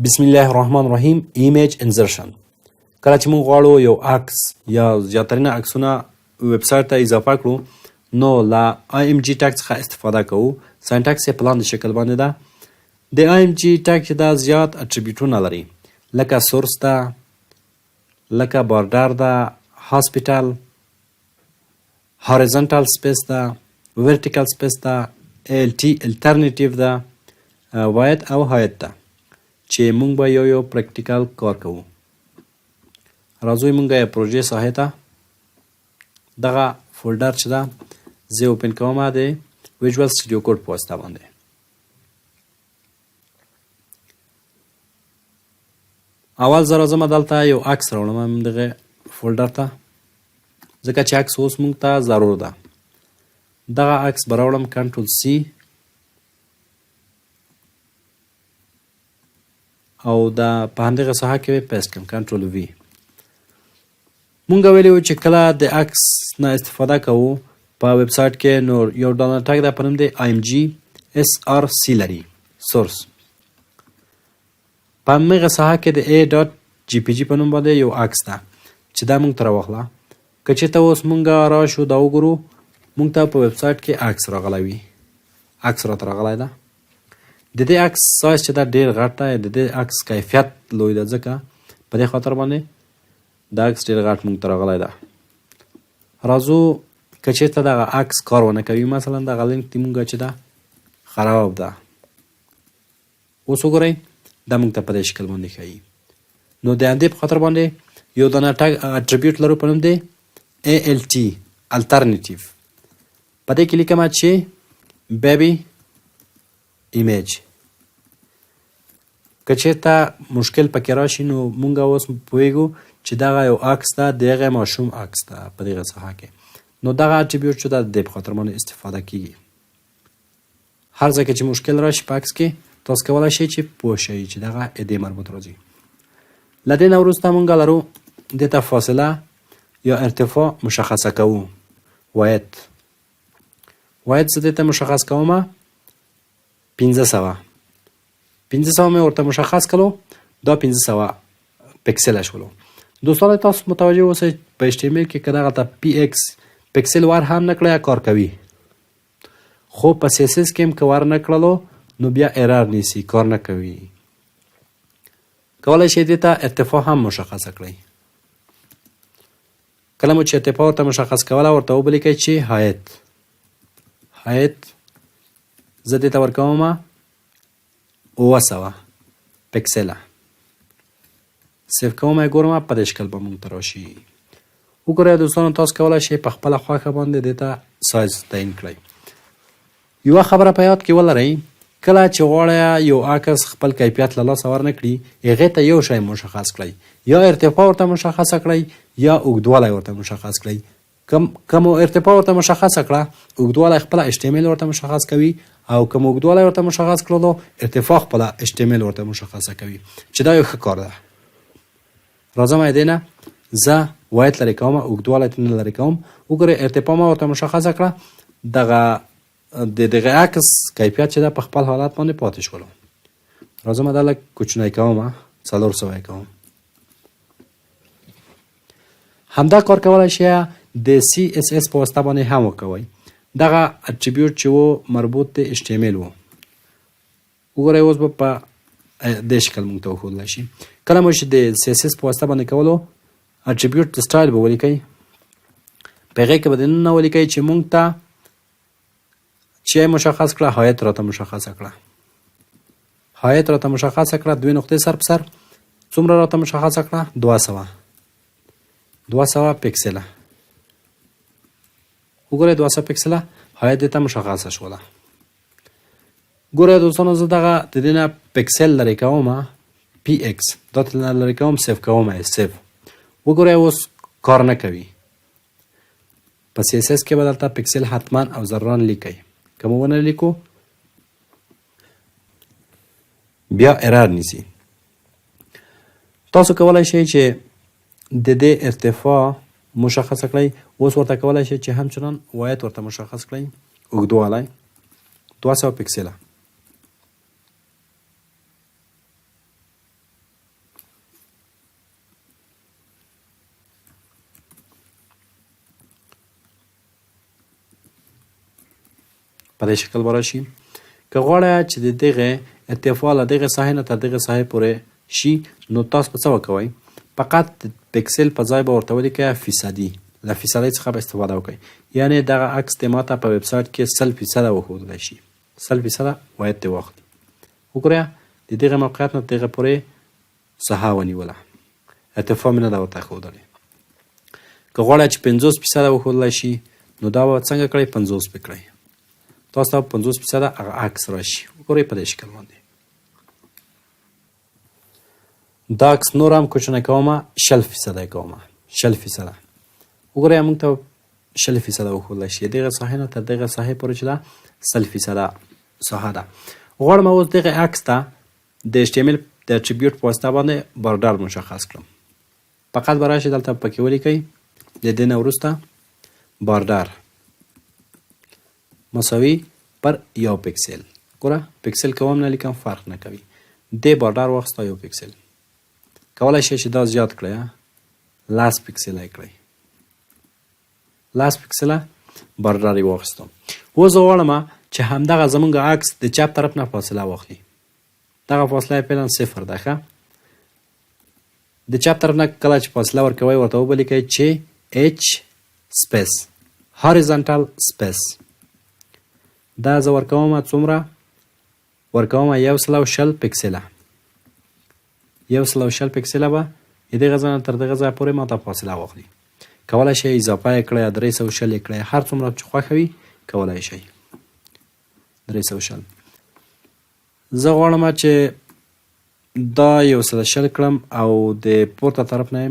بسم الله الرحمن الرحیم. ایمیج انزرشن. کله چې موږ غواړو یو عکس یا زیاترینه عکسونه ویب سایټ ته اضافه کړو نو له آی ام جی ټیګ څخه استفاده کوو. سینټکس یې په لاندې شکل باندې ده. د آی ام جی ټیګ چې دا زیات اټریبیوټونه لري لکه سورس ده، لکه بارډر ده، هاسپیټل، هاریزونټال سپیس ده، ورټیکل سپیس ده، ال ټي الټرنیټیو ده، واید او هایت ده چې مونږ به یو پریکټیکل کار کوو. راځئ مونږ یې پروژې ساحې ته دغه فولډر چې ده زه اوپن کوم د ویژوال سټوډیو کوډ په واسطه باندې. اول زه راځم دلته یو عکس راوړم دغه فولډر ته ځکه چې عکس اوس مونږ ته ضرور ده. دغه عکس به راوړم کنټرول سی او دا په همدغه ساحه کې پیسټ کړم کنټرول وی. مونږ ویلي وو چې کله د عکس نه استفاده کوو په ویب سایټ کې نو یو ډالر ټیګ ده په نوم د آی ام جی اس آر سی لري سورس. په همغه ساحه کې د ای ډاټ جی پی جی په نوم باندې یو عکس ده چې دا مونږ ته راوخله. که چېرته اوس مونږ راشو دا وګورو مونږ ته په ویب سایټ کې عکس راغلی وي. عکس راته راغلی ده. د دې عکس سایز چې دا ډېر غټ دی، د دې عکس کیفیت لوی ده ځکه په دې خاطر باندې دا عکس ډېر غټ مونږ ته راغلی ده. راځو که چېرته دغه عکس کار ونه کوي مثلا دغه لینک دې مونږ چې ده خراب ده. اوس وګورئ دا مونږ ته په دې شکل باندې ښیي. نو د همدې په خاطر باندې یو دانه ټګ اټریبیوټ لرو په نوم دی ای ال ټي الټرنیټیو. په دې کې لیکم چې بیبي ایمیج. که چېرته مشکل پکې راشي نو مونږ اوس پوهیږو چې دغه یو عکس ده، د هغې ماشوم عکس ده په دغه ساحه کې. نو دغه اټریبیوټ چې ده د دې په خاطر باندې استفاده کیږي. هر ځای کې چې مشکل راشي په عکس کې تاسو کولی شئ چې پوه شئ چې دغه ادې مربوط راځي. له دې نه وروسته مونږ لرو دې ته فاصله یا ارتفاع مشخصه کوو. واید زه دې ته مشخص کومه 500 مې ورته مشخص کړو. دا 500 پکسله شولو. دوستان تاسو متوجه اوسئ په ایچ ټي ام ایل کې که دغه ته پی ایکس پکسل ور هم نه کړی کار کوي، خو په سی اس اس کې هم که ور نه کړلو نو بیا ایرر نیسي، کار نه کوي. کولی شئ دې ته ارتفاع هم مشخصه کړئ. کله مو چې ارتفاع ورته مشخص کوله ورته ولیکئ چې هایت زه دې ته ورکوم 900 پکسله. سیف کوم یې ګورم په دې شکل به مونږ ته راشي. وګورئ دوستانو تاسو کولی شئ په خپله خوښه باندې دې ته سایز تعیین کړئ. یوه خبره په یاد کې ولرئ کله چې غواړئ یو عکس خپل کیفیت له لاسه ورنه کړي هغې ته یو شی مشخص کړئ، یا ارتفاع ورته مشخصه کړئ یا اوږدوالی ورته مشخص کړئ. که مو ارتفاع ورته مشخصه کړه اوږدوالی خپله ایچ ټي ام ایل ورته مشخص کوي، او که مو اوږدوالی ورته مشخص کړلو ارتفاع خپله ایچ ټي ام ایل ورته مشخصه کوي چې دا یو ښه کار ده. راځم دې نه زه واید لرې کوم، اوږدوالی ته نه لرې کوم. وګورئ ارتفاع ما ورته مشخصه کړه، دغه عکس کیفیت چې ده په خپل حالت باندې پاتې شولو. راځم دا لږ کوچنی کوم 400 یې کوم. همدا کار کولی شئ د سی اس اس په واسطه باندې هم وکوئ. دغه اټریبیوټ چې و مربوط د ایچ ټي ام ایل و. وګورئ اوس به په دې شکل مونږ ته وښودلی شي. کله مو چې د سی اس اس په واسطه باندې کولو اټریبیوټ سټایل به ولیکئ. په هغې کې به دننه ولیکئ چې مونږ ته چې مشخص کړه هایت راته مشخصه کړه. هایت راته مشخصه کړه 2 نقطې سر په سر. څومره راته مشخصه کړه 200 پکسله. وګورئ 200 پکسله هایت دې ته مشخصه شوله. ګورئ دوستانو زه دغه د دې نه پکسل لرې کوم پی ایکس دا لرې کوم سیف کوم سیف. وګورئ اوس کار نه کوي. په سی اس اس کې به دلته پکسل حتما او ضرورا لیکئ. که مو ونه لیکو بیا ایرر نیسي. تاسو کولی شئ چې د دې ارتفاع مشخصه کړئ. اوس ورته کولی شئ چې همچنان واید ورته مشخص کړئ. اوږدوالی 200 پکسله. په دې شکل به راشي. که غواړئ چې د دغې ارتفاع له دغې ساحې نه تر دغې ساحې پورې شي نو تاسو به څه وکوئ؟ فقط د پکسل په ځای به ورته ولیکئ فیصدي، له فیصدۍ څخه به استفاده وکړئ. یعنې دغه عکس دې ماته په ویب سایټ کې 100% وښودلی شي، 100% باید دې واخلي. وګوره د دغې موقعیت نه دغې پورې ساحه ونیوله، ارتفاع مې نه ده ورته ښودلې. که غواړئ چې 50% وښودلی شي نو دا به څنګه کړئ؟ 50 پې کړئ، تاسو ته 50% هغه عکس راشي. وګورئ په دې شکل باندې. دا عکس نور هم کوچنی کومه 0.5% کومه 0.5%. وګورئ موږ ته 0.5% وښودلی شي، دغه ساحې نه تر دغه ساحې پورې چې ده 0.5% ساحه ده. غواړم اوس دغه عکس ته د HTML د اټریبیوټ په واسطه باندې بارډر مشخص کړم. فقط به راشئ دلته پکې ولیکئ د دې نه وروسته بارډر مساوي پر 1 پکسل. ګوره پکسل کوم نه لیکم فرق نه کوي، دې بارډر واخیسته 1 پکسل. کولی شئ چې دا زیات کړئ، 10 پکسله یې کړئ، 10 پکسله بارډر یې واخیستم. اوس زه غواړم چې همدغه زمونږ عکس د چپ طرف نه فاصله واخلي. دغه فاصله یې فعلا 0 ده. ښه، د چپ طرف نه کله چې فاصله ورکوئ ورته ولیکئ چې H سپیس هاریزانټل سپیس. دا زه ورکوم څومره؟ ورکوم 120 پکسله. 120 پکسله به د دغه ځای نه تر دغه ځای پورې ماته فاصله واخلي. کولی شئ اضافه یې کړئ، 320 یې کړئ، هر څومره چې خوښه وي کولی شئ. 320. زه غواړم چې دا 120 کړم او د پورته طرف نه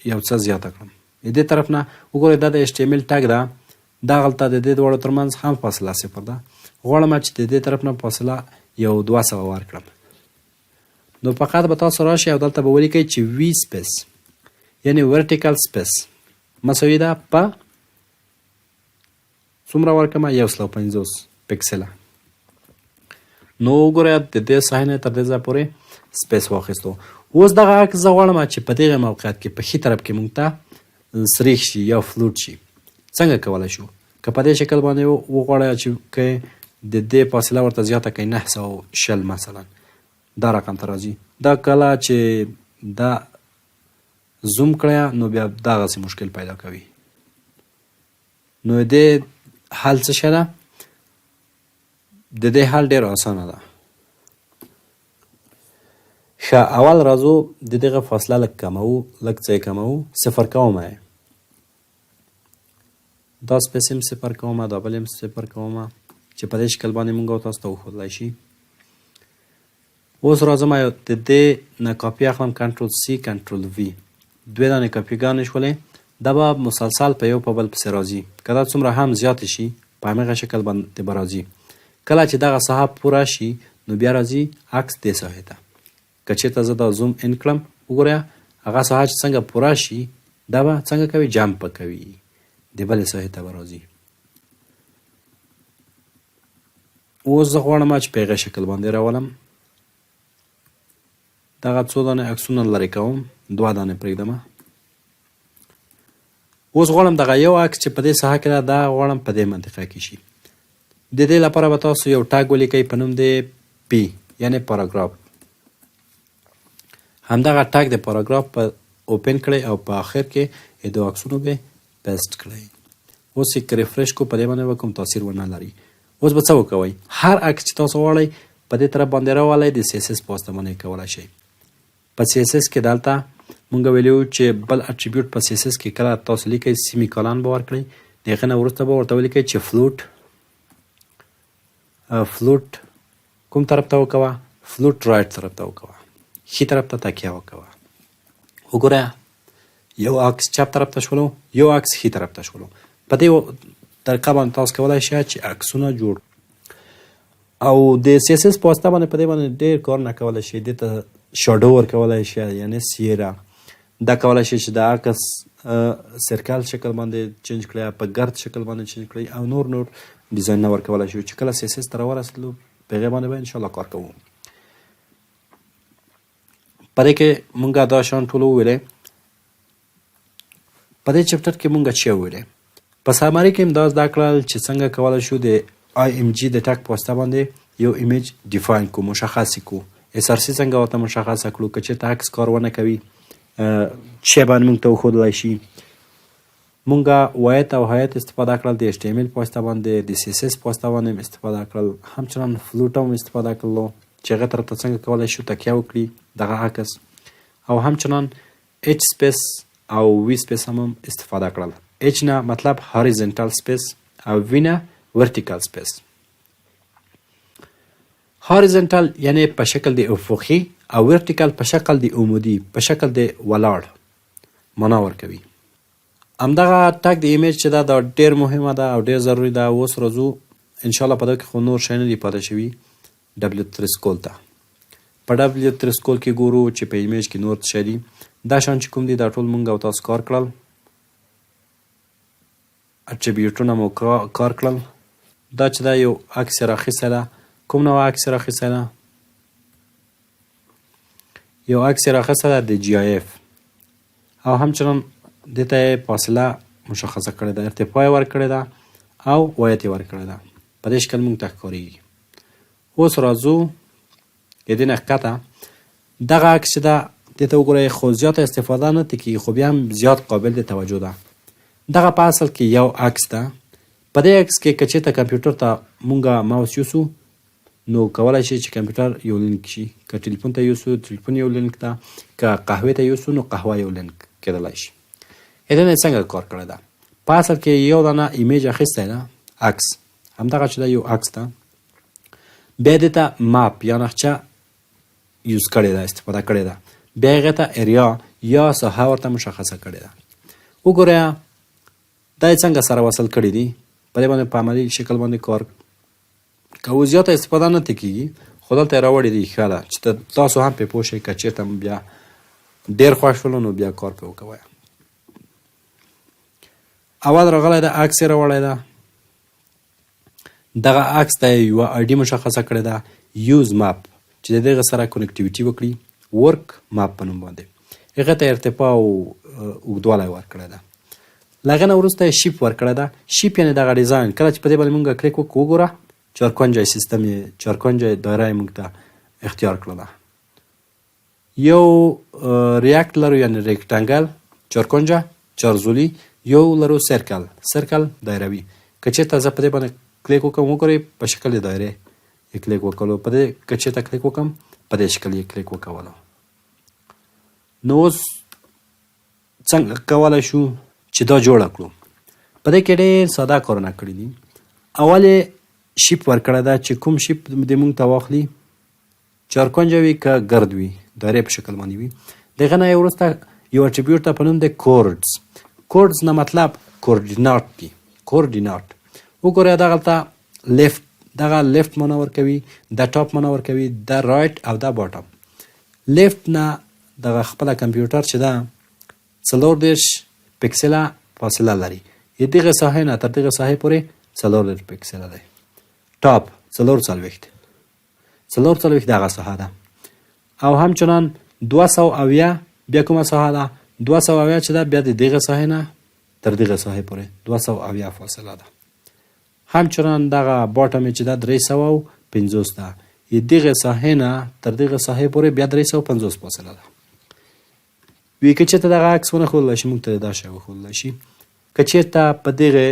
یو څه زیاته کړم. د دې طرف نه وګورئ دا د HTML ټګ ده، دغلته د دې دواړو ترمنځ هم فاصله 0 ده. غواړم چې د دې طرف نه فاصله یو 200 ورکړم. نو فقط به تاسو راشئ او دلته به ولیکئ چې V سپیس یعنې ورټیکل سپیس مساوي ده په څومره ورکړم؟ 150 پکسله. نو وګورئ د دې ساحې نه تر دې ځای پورې سپیس واخیستو. اوس دغه عکس زه غواړم چې په دغه موقعیت کې په ښي طرف کې موږ ته سریښ شي یا فلوټ شي. څنګه کولی شو؟ که په دې شکل باندې وغواړئ چې که د دې فاصله ورته زیاته کړئ 920 مثلا دا رقم ته راځي. دا کله چې دا زوم کړئ نو بیا دغسې مشکل پیدا کوي. نو د دې حل څه شی ده؟ د دې حل ډېر اسانه ده. ښه، اول راځو د دغه فاصله لږ کموو، لږ څه یې کموو، 0 کومه یې. دا سپیس هم 0 کومه، دا بل هم 0 کومه چې په دې شکل باندې موږ تاسو ته وښودلی شي. اوس راځم د دې نه کاپي اخلم، کنټرول C کنټرول V، 2 دانې کاپیګانې شولې. دا به مسلسل په یو په بل پسې راځي. که دا څومره هم زیاتې شي په همغه شکل باندې به راځي. کله چې دغه ساحه پوره شي نو بیا راځي عکس دې ساحې ته. که چېرته زه دا زوم ان کړم وګوره هغه ساحه چې څنګه پوره شي دا به څنګه کوي؟ جمپ به کوي، د بلې ساحې ته به راځي. اوس زه غواړم چې په هغه شکل باندې راولم. دغه 2 دانې عکسونه لرې کوم، 2 دانې پرېږدم. اوس غواړم دغه یو عکس چې په دې ساحه کې ده دا غواړم په دې منطقه کې شي. د دې لپاره به تاسو یو ټاګ ولیکئ په نوم د P یعنې پاراګراف. همدغه ټاګ د پاراګراف په اوپن کړئ او په آخر کې د دوه عکسونو به پیسټ کړئ. اوس یې که ریفرش کو په دې باندې به کوم تاثیر ونه لري. اوس به څه وکوئ؟ هر عکس چې تاسو غواړئ په دې طرف باندې راولئ د CSS په واسطه باندې کولی شئ. په CSS کې دلته مونږ ویلو چې بل اټریبیوټ په CSS کې کله تاسو لیکئ سیمی کالن به ورکړئ، د هغې نه وروسته به ورته ولیکئ چې فلوټ کوم طرف ته وکوه؟ فلوټ رایټ طرف ته وکوه، ښي طرف ته تکیه وکوه. وګوره یو عکس چپ طرف ته شولو، یو عکس ښي طرف ته شولو. په دې طریقه باندې تاسو کولی شئ چې عکسونه جوړ او د CSS په واسطه باندې په دې باندې ډېر کارونه کولی شئ. دې ته شاډو ورکولی شئ یعنې سیرا. دا کولی شئ چې د عکس سرکل شکل باندې چینج کړئ، په ګرد شکل باندې چینج کړئ او نور ډیزاینونه ورکولی شئ چې کله CSS ته راورسېدلو په هغې باندې به انشاءالله کار کوو. په دې کې مونږ دا شیان ټول وویلی. په دې چپټر کې مونږ چې وویلی په سمري کې هم دا زده کړل چې څنګه کولی شو د IMG د ټک په واسطه باندې یو ایمیج ډیفاین کو، مشخص کو. SRC څنګه ورته مشخصه کړو؟ که چېرته عکس کار ونه کوي شی باندې موږ ته وښودلی شي. مونږه وایت او هایت استفاده کړل، د HTML په واسطه باندې، د CSS په واسطه باندې استفاده کړل، همچنان فلوټ هم استفاده کړلو چې هغه ته راته څنګه کولی شو تکیه وکړي دغه عکس، او همچنان H سپیس او V سپیس هم استفاده کړل. H نه مطلب هاریزنټال سپیس او V نه ورتیکال سپیس. هاریزنټال یعنی په شکل د افقي او ورتیکال په شکل د عمودي، په شکل د ولاړ معنا ورکوي. همدغه ټک د ایمیج چې دا ډېر مهمه ده او ډېر ضروري ده. اوس راځو انشاءالله په دغه کې خو نور شی نه دي پاته شوي W3 سکول ته. په W3 سکول کې ګورو چې په ایمیج کې نور څه شی دي. دا شیان چې کوم دي دا ټول مونږ او تاسو کار کړل، اټریبیوټونه مو کار کړل. دا چې دا یو عکس یې راخیستی ده، کوم نوع عکس یې راخیستی ده؟ یو عکس یې راخیستی ده د GIF، او همچنان دې ته یې فاصله مشخصه کړې ده، ارتفاع یې ورکړې ده او وایت یې ورکړې ده. په دې شکل موږ ته ښکارېږي. اوس راځو د دې نه ښکته دغه عکس چې ده دې ته وګورئ، خو زیاته استفاده نه ترې کېږي، خو بیا هم زیات قابل د توجه ده. دغه په اصل کې یو عکس ده. په دې عکس کې که چېرته کمپیوټر ته مونږه ماوس یوسو نو کولی شي چې کمپیوټر یو لینک شي، که ټلیفون ته یوسو ټلیفون یو لینک ده، که قهوې ته یوسو نو قهوه یو لینک کېدلی شي. هدنه یې څنګه کار کړی ده؟ په اصل کې یو دانه ایمیج اخیستی ده، عکس، همدغه چې ده یو عکس ده. بیا دې ته ماپ یا نقشه یوز کړې ده، استفاده کړې ده. بیا هغې ته ایریا یا ساحه ورته مشخصه کړې ده. وګورئ دا یې څنګه سره وصل کړي دي. په دې باندې په عملي شکل باندې کار کوو. زیاته استفاده نه ترې کېږي، خو دلته یې راوړې دي. ښه ده چې تاسو هم پرې پوه شئ. که چېرته بیا ډېر خوښ شولو نو بیا کار پرې وکوئ. اول راغلی ده، عکس یې راوړی ده. دغه عکس ته یې یوه ID مشخصه کړې ده، یوز ماپ، چې د دغه سره کنیکټیویټي وکړي، ورک ماپ په نوم باندې. هغې ته ارتفاع او اوږدوالی ورکړی ده. له هغې نه وروسته یې شیپ ورکړی ده. شیپ یعنې دغه ډیزاین. کله چې په دې باندې مونږ کلیک وکړو، وګوره چارکونجی سیستم یې، چارکونجی دایره یې مونږ ته اختیار کړله. یو ریاکټ لرو یعنې ریکټنګل، چارکونجه چارزولي، یو لرو سرکل، سرکل دایروي. که چېرته زه په دې باندې کلیک وکړم، وګورئ په شکل د دایرې یې کلیک وکړلو. په دې که چېرته کلیک وکړم په دې شکل یې کلیک وکولو. نو اوس څنګه کولی شو چې دا جوړه کړو؟ په دې کې ډېر ساده کارونه کړي دي. اول یې شیپ ورکړی ده چې کوم شیپ دې مونږ ته واخلي، چارکونجه وي که ګرد وي، دایرې په شکل باندې وي. د هغې نه یې وروسته یو اټریبیوټ ته په نوم دی کوردز. کوردز نه مطلب کوردینات دي، کوردینات. وګورئ دغلته لیفت، دغه لیفت معنا ورکوي، د ټاپ معنا ورکوي، د رایټ او د باټم. لیفت نه دغه خپله کمپیوټر چې ده 34 پکسله فاصله لري. د دغه ساحې نه تر دغه ساحې پورې 34 پکسله دی. ټاپ 44 دغه ساحه ده. او همچنان 270 بیا کومه ساحه ده؟ 270 چې ده بیا د دغه ساحې نه تر دغه ساحې پورې 270 فاصله ده. همچنان دغه باټم چې ده 350 ده. د دغه ساحې نه تر دغه ساحې پورې بیا 350 فاصله ده. وی که چېرته دغه عکس ونه ښودلی شي، موږ ته دا شی وښودلی شي. که چېرته په دغې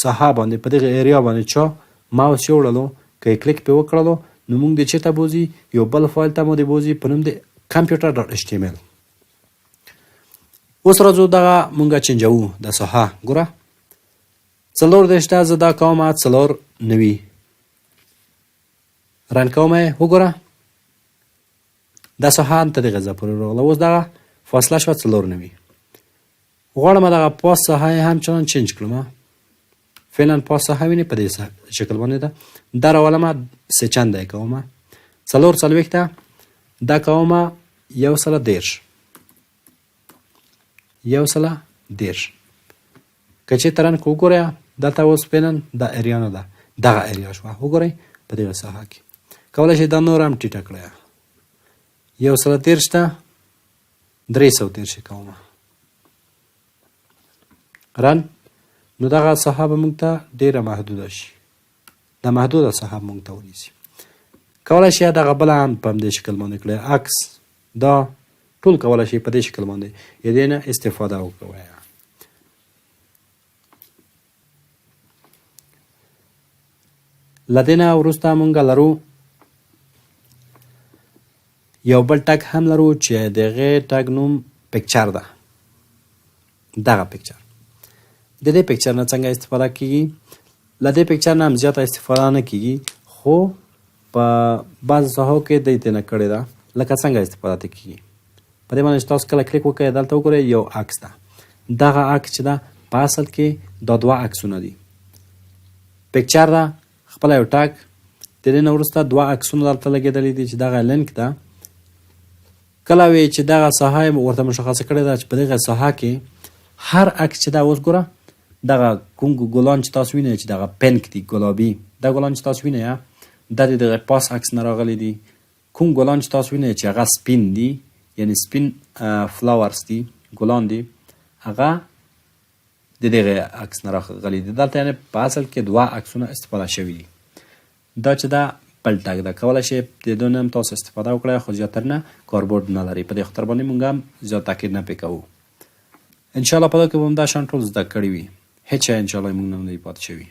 ساحه باندې، په دغې ایریا باندې چا ماوس یوړلو، که یې کلیک پرې وکړلو، نو موږ د چېرته بوځي؟ یو بل فایل ته مو د بوځي په نوم د computer.html. اوس راځو دغه مونږه چینجوو د ساحه. ګوره 34 زه دا کومه 490 رن کومه. وګوره دا ساحه هم ته دغه ځای پورې راغله. اوس دغه فاصله شوه 490. غواړم دغه پاس ساحه یې همچنان چینج کړم. فعلا پاس ساحه وینې په دې شکل باندې ده. دا راولمه 3 چنده یې کومه. 440 دا کومه 110. که چېرته رن کړو، وګورئ دلته اوس فعلا دا ایریا نه ده، دغه ایریا شوه. وګورئ په دغه ساحه کې کولی شئ دا نور هم ټیټه کړئ. 130 ته 330 کومه رن. نو دغه ساحه به موږ ته ډېره محدوده شي. دا محدوده ساحه موږ ته ونیسي. کولی شي دغه بله هم په همدې شکل باندې کړئ. عکس دا ټول کولی شي په دې شکل باندې د دې نه استفاده وکوئ. له دې نه وروسته موږ لرو یو بل ټګ هم لرو چې د هغې ټګ نوم پکچر ده. دغه پکچر د دې پکچر نه څنګه استفاده کیږي؟ له دې پکچر نه هم زیاته استفاده نه کیږي، خو په بعضو ساحو کې دوی ترې نه کړې ده. لکه څنګه استفاده ترې کیږي؟ په دې باندې چې تاسو کله کلیک وکړئ دلته وګورئ یو عکس ده. دغه عکس چې ده په اصل کې دا دوه عکسونه دي. پکچر ده خپله یو ټګ، د دې نه وروسته دوه عکسونه دلته لګېدلي دي چې دغه لینک ده. کله وی چې دغه ساحه یې ورته مشخصه کړې ده چې په دغه ساحه کې هر عکس چې ده اوس ګوره دغه کوم ګلان چې تاسو وینئ چې دغه پینک دي ګلابي، دا ګلان چې تاسو وینئ دا د دغه پاس عکس نه راغلي دي. کوم ګلان چې تاسو وینئ چې هغه سپین دي یعنی سپین فلاورز دي ګلان دي هغه د دغه عکس نه راغلي دي. دلته یعنې په اصل کې دوه عکسونه استفاده شوي دي. دا چې دا بل ټګ ده، کولی شئ د دې نه هم تاسو استفاده وکړئ، خو زیاتر نه کاربورد نه لري. په دې خاطر باندې موږ هم زیات تاکید نه پرې کوو. انشاءالله په دا کې به هم دا شان ټول زده کړي وي. هېڅ شی انشاءالله موږ نه دی پاتې شوي.